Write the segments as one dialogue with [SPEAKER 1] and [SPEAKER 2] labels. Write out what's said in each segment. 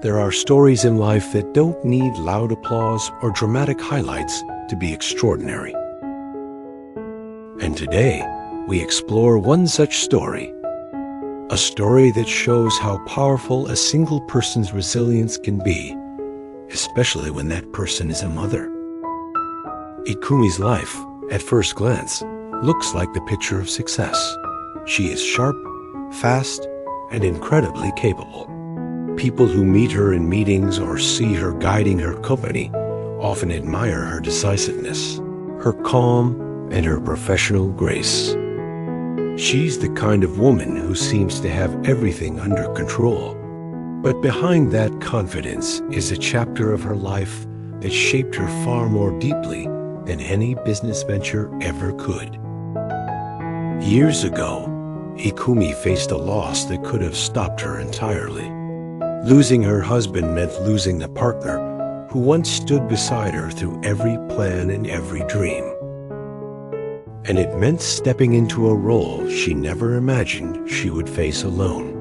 [SPEAKER 1] there are stories in life that don't need loud applause or dramatic highlights to be extraordinary. And today, we explore one such story. A story that shows how powerful a single person's resilience can be, especially when that person is a mother. Ikumi's life, at first glance, looks like the picture of success. She is sharp, fast, and incredibly capable. People who meet her in meetings or see her guiding her company often admire her decisiveness, her calm, and her professional grace. She's the kind of woman who seems to have everything under control. But behind that confidence is a chapter of her life that shaped her far more deeply than any business venture ever could. Years ago, Ikumi faced a loss that could have stopped her entirely. Losing her husband meant losing the partner who once stood beside her through every plan and every dream. And it meant stepping into a role she never imagined she would face alone,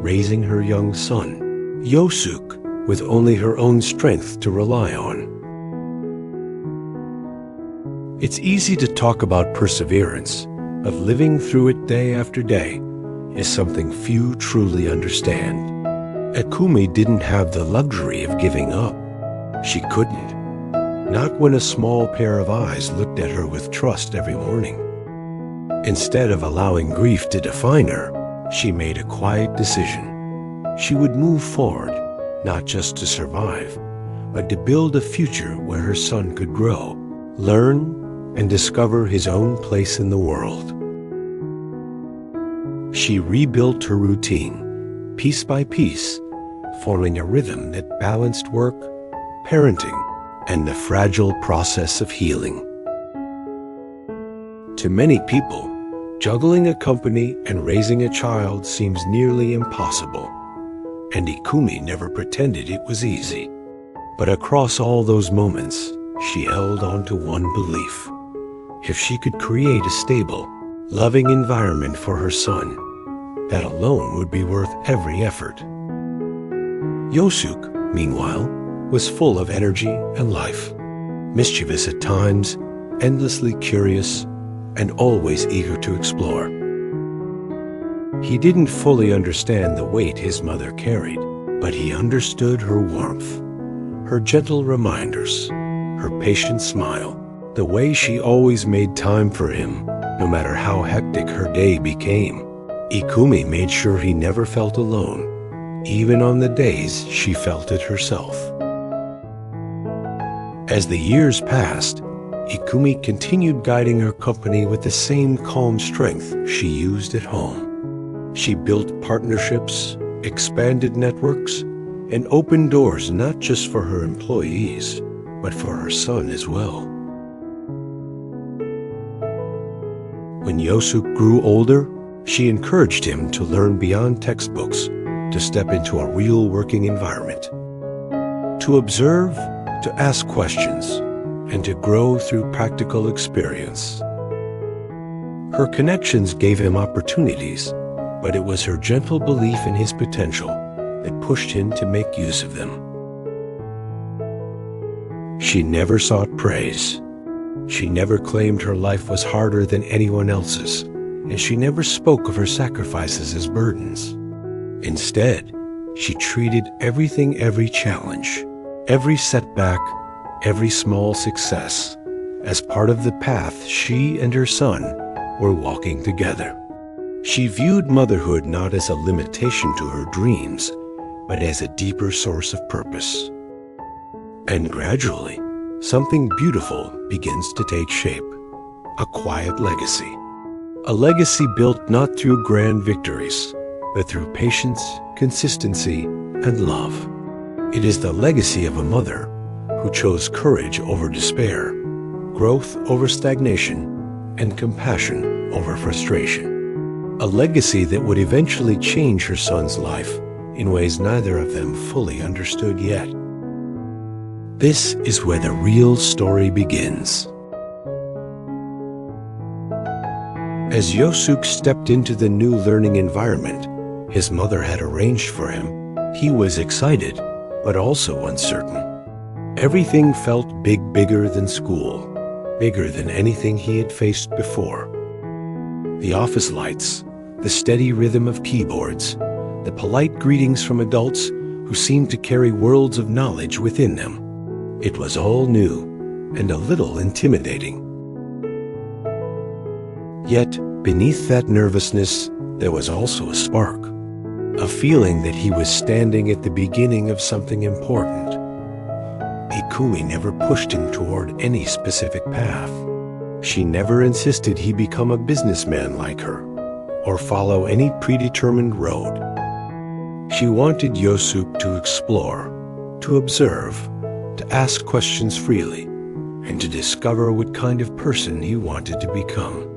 [SPEAKER 1] raising her young son, Yosuke, with only her own strength to rely on. It's easy to talk about perseverance, but living through it day after day is something few truly understand. Ikumi didn't have the luxury of giving up. She couldn't. Not when a small pair of eyes looked at her with trust every morning. Instead of allowing grief to define her, she made a quiet decision. She would move forward, not just to survive, but to build a future where her son could grow, learn, and discover his own place in the world. She rebuilt her routine, piece by piece, forming a rhythm that balanced work, parenting, and the fragile process of healing. To many people, juggling a company and raising a child seems nearly impossible, and Ikumi never pretended it was easy. But across all those moments, she held on to one belief. If she could create a stable, loving environment for her son, that alone would be worth every effort. Yosuke, meanwhile, was full of energy and life, mischievous at times, endlessly curious, and always eager to explore. He didn't fully understand the weight his mother carried, but he understood her warmth, her gentle reminders, her patient smile, the way she always made time for him, no matter how hectic her day became. Ikumi made sure he never felt alone, even on the days she felt it herself. As the years passed, Ikumi continued guiding her company with the same calm strength she used at home. She built partnerships, expanded networks, and opened doors not just for her employees, but for her son as well. When Yosuke grew older, she encouraged him to learn beyond textbooks, to step into a real working environment, to observe, to ask questions, and to grow through practical experience. Her connections gave him opportunities, but it was her gentle belief in his potential that pushed him to make use of them. She never sought praise. She never claimed her life was harder than anyone else's, and she never spoke of her sacrifices as burdens. Instead, she treated every challenge, every setback, every small success as part of the path she and her son were walking together. She viewed motherhood not as a limitation to her dreams, but as a deeper source of purpose. And gradually, something beautiful begins to take shape, a quiet legacy. A legacy built not through grand victories, but through patience, consistency, and love. It is the legacy of a mother who chose courage over despair, growth over stagnation, and compassion over frustration. A legacy that would eventually change her son's life in ways neither of them fully understood yet. This is where the real story begins. As Yosuke stepped into the new learning environment his mother had arranged for him, He was excited, but also uncertain. Everything felt bigger than school, bigger than anything he had faced before. The office lights, the steady rhythm of keyboards, the polite greetings from adults who seemed to carry worlds of knowledge within them. It was all new and a little intimidating. Yet, beneath that nervousness, there was also a spark, a feeling that he was standing at the beginning of something important. Ikumi never pushed him toward any specific path. She never insisted he become a businessman like her, or follow any predetermined road. She wanted Yosuke to explore, to observe, to ask questions freely, and to discover what kind of person he wanted to become.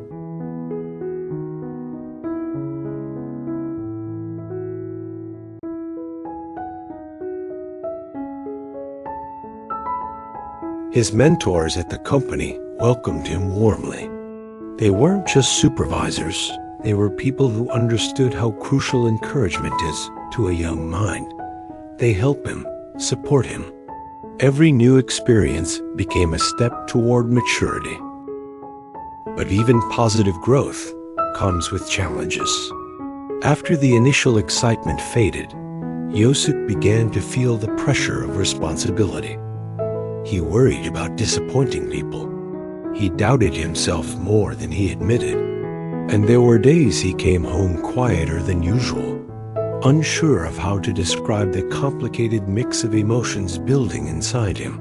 [SPEAKER 1] His mentors at the company welcomed him warmly. They weren't just supervisors, they were people who understood how crucial encouragement is to a young mind. They help him, support him. Every new experience became a step toward maturity. But even positive growth comes with challenges. After the initial excitement faded, Yosuke began to feel the pressure of responsibility. He worried about disappointing people. He doubted himself more than he admitted. And there were days he came home quieter than usual, unsure of how to describe the complicated mix of emotions building inside him.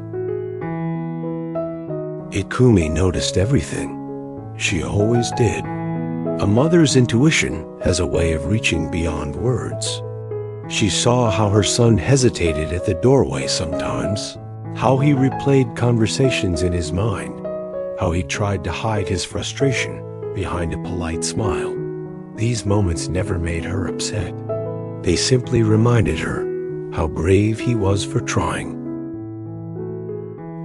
[SPEAKER 1] Ikumi noticed everything. She always did. A mother's intuition has a way of reaching beyond words. She saw how her son hesitated at the doorway sometimes, how he replayed conversations in his mind, how he tried to hide his frustration behind a polite smile. These moments never made her upset. They simply reminded her how brave he was for trying.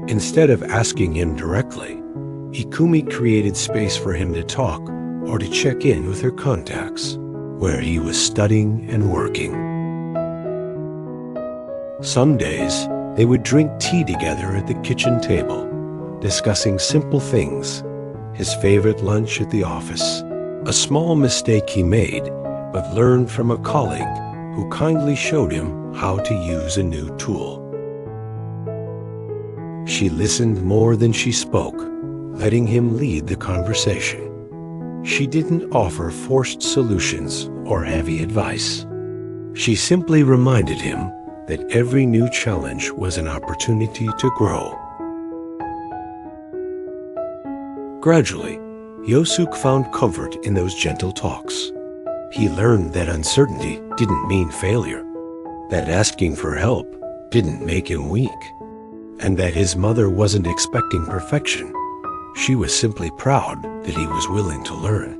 [SPEAKER 1] Instead of asking him directly, Ikumi created space for him to talk or to check in with her contacts, where he was studying and working. Some days, they would drink tea together at the kitchen table, discussing simple things, his favorite lunch at the office, a small mistake he made but learned from a colleague who kindly showed him how to use a new tool. She listened more than she spoke, letting him lead the conversation. She didn't offer forced solutions or heavy advice. She simply reminded him that every new challenge was an opportunity to grow. Gradually, Yosuke found comfort in those gentle talks. He learned that uncertainty didn't mean failure, that asking for help didn't make him weak, and that his mother wasn't expecting perfection. She was simply proud that he was willing to learn.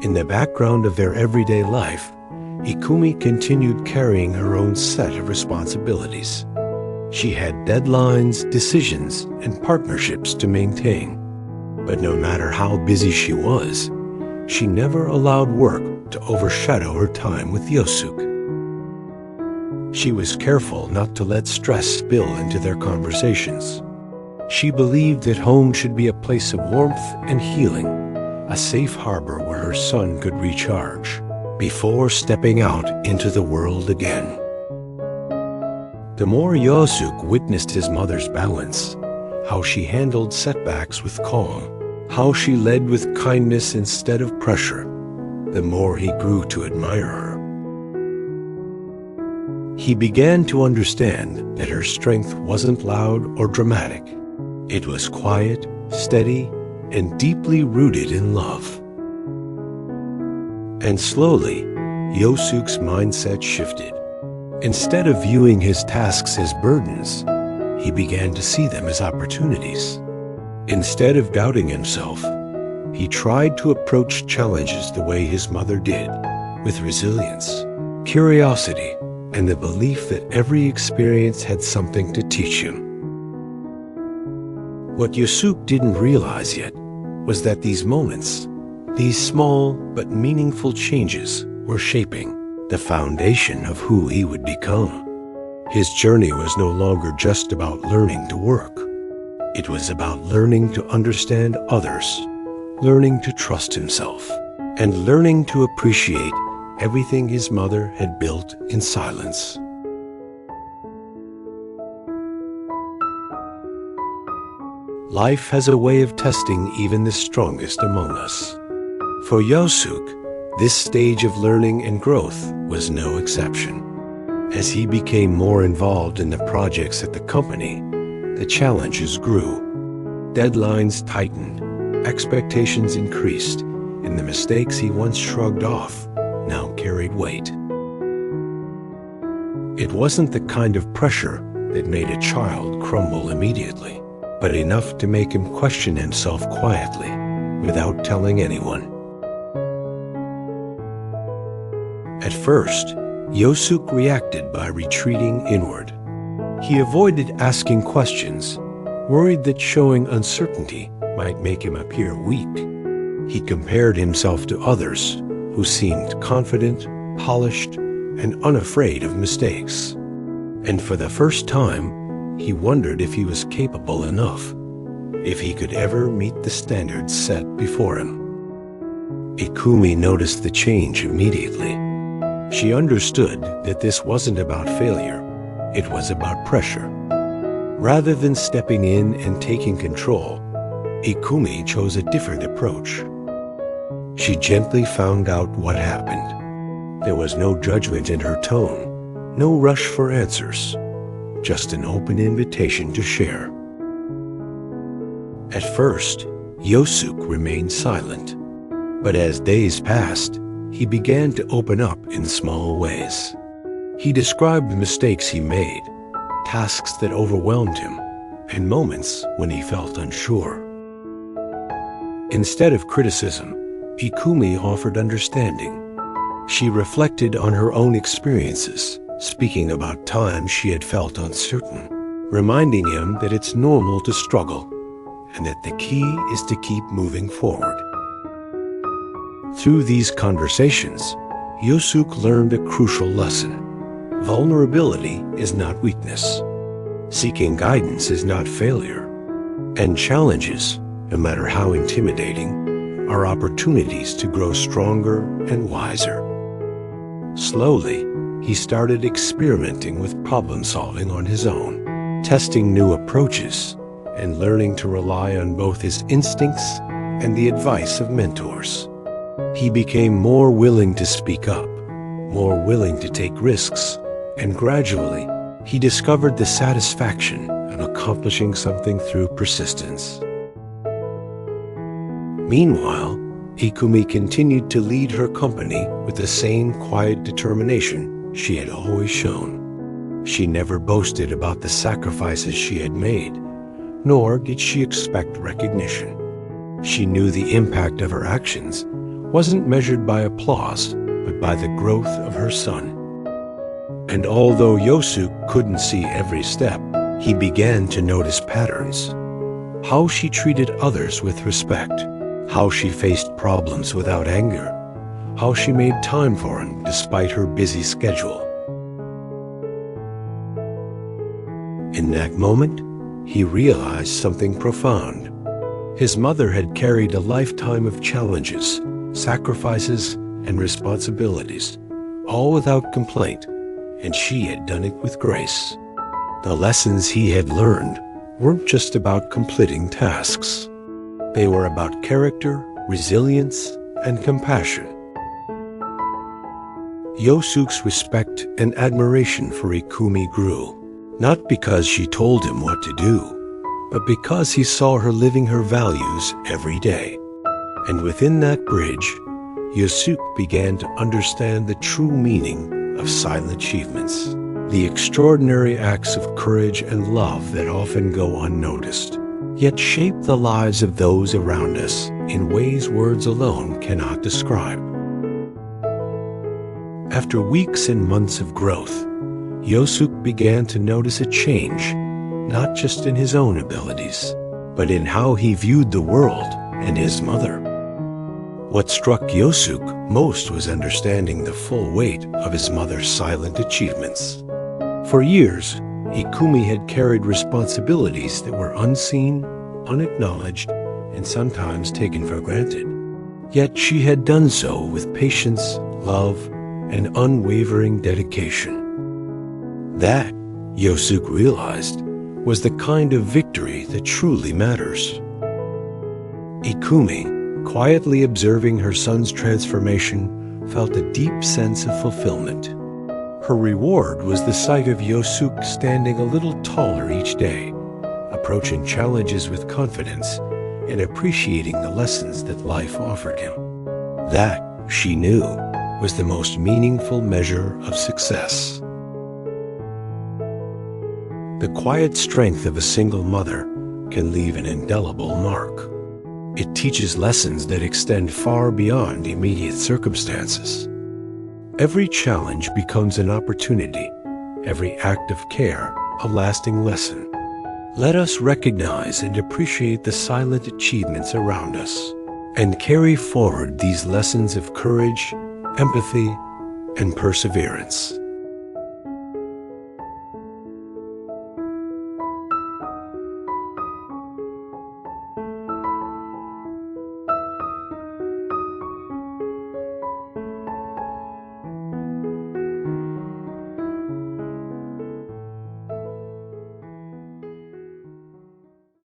[SPEAKER 1] In the background of their everyday life, Ikumi continued carrying her own set of responsibilities. She had deadlines, decisions, and partnerships to maintain. But no matter how busy she was, she never allowed work to overshadow her time with Yosuke. She was careful not to let stress spill into their conversations. She believed that home should be a place of warmth and healing, a safe harbor where her son could recharge before stepping out into the world again. The more Yosuke witnessed his mother's balance, how she handled setbacks with calm, how she led with kindness instead of pressure, the more he grew to admire her. He began to understand that her strength wasn't loud or dramatic. It was quiet, steady, and deeply rooted in love. And slowly, Yosuke's mindset shifted. Instead of viewing his tasks as burdens, he began to see them as opportunities. Instead of doubting himself, he tried to approach challenges the way his mother did, with resilience, curiosity, and the belief that every experience had something to teach him. What Yosuke didn't realize yet was that these moments, these small but meaningful changes, were shaping the foundation of who he would become. His journey was no longer just about learning to work. It was about learning to understand others, learning to trust himself, and learning to appreciate everything his mother had built in silence. Life has a way of testing even the strongest among us. For Yosuke, this stage of learning and growth was no exception. As he became more involved in the projects at the company, the challenges grew. Deadlines tightened, expectations increased, and the mistakes he once shrugged off now carried weight. It wasn't the kind of pressure that made a child crumble immediately, but enough to make him question himself quietly, without telling anyone. At first, Yosuke reacted by retreating inward. He avoided asking questions, worried that showing uncertainty might make him appear weak. He compared himself to others who seemed confident, polished, and unafraid of mistakes. And for the first time, he wondered if he was capable enough, if he could ever meet the standards set before him. Ikumi noticed the change immediately. She understood that this wasn't about failure, it was about pressure. Rather than stepping in and taking control, Ikumi chose a different approach. She gently found out what happened. There was no judgment in her tone, no rush for answers, just an open invitation to share. At first, Yosuke remained silent, but as days passed, he began to open up in small ways. He described the mistakes he made, tasks that overwhelmed him, and moments when he felt unsure. Instead of criticism, Ikumi offered understanding. She reflected on her own experiences, speaking about times she had felt uncertain, reminding him that it's normal to struggle, and that the key is to keep moving forward. Through these conversations, Yosuke learned a crucial lesson. Vulnerability is not weakness. Seeking guidance is not failure. And challenges, no matter how intimidating, are opportunities to grow stronger and wiser. Slowly, he started experimenting with problem solving on his own, testing new approaches, and learning to rely on both his instincts and the advice of mentors. He became more willing to speak up, more willing to take risks, and gradually, he discovered the satisfaction of accomplishing something through persistence. Meanwhile, Ikumi continued to lead her company with the same quiet determination she had always shown. She never boasted about the sacrifices she had made, nor did she expect recognition. She knew the impact of her actions wasn't measured by applause, but by the growth of her son. And although Yosuke couldn't see every step, he began to notice patterns. How she treated others with respect, how she faced problems without anger, how she made time for him despite her busy schedule. In that moment, he realized something profound. His mother had carried a lifetime of challenges, sacrifices, and responsibilities, all without complaint, and she had done it with grace. The lessons he had learned weren't just about completing tasks. They were about character, resilience, and compassion. Yosuke's respect and admiration for Ikumi grew, not because she told him what to do, but because he saw her living her values every day. And within that bridge, Yosuke began to understand the true meaning of silent achievements, the extraordinary acts of courage and love that often go unnoticed, yet shape the lives of those around us in ways words alone cannot describe. After weeks and months of growth, Yosuke began to notice a change, not just in his own abilities, but in how he viewed the world and his mother. What struck Yosuke most was understanding the full weight of his mother's silent achievements. For years, Ikumi had carried responsibilities that were unseen, unacknowledged, and sometimes taken for granted. Yet she had done so with patience, love, and unwavering dedication. That, Yosuke realized, was the kind of victory that truly matters. Ikumi, quietly observing her son's transformation, felt a deep sense of fulfillment. Her reward was the sight of Yosuke standing a little taller each day, approaching challenges with confidence and appreciating the lessons that life offered him. That, she knew, was the most meaningful measure of success. The quiet strength of a single mother can leave an indelible mark. It teaches lessons that extend far beyond immediate circumstances. Every challenge becomes an opportunity, every act of care a lasting lesson. Let us recognize and appreciate the silent achievements around us and carry forward these lessons of courage, empathy, and perseverance.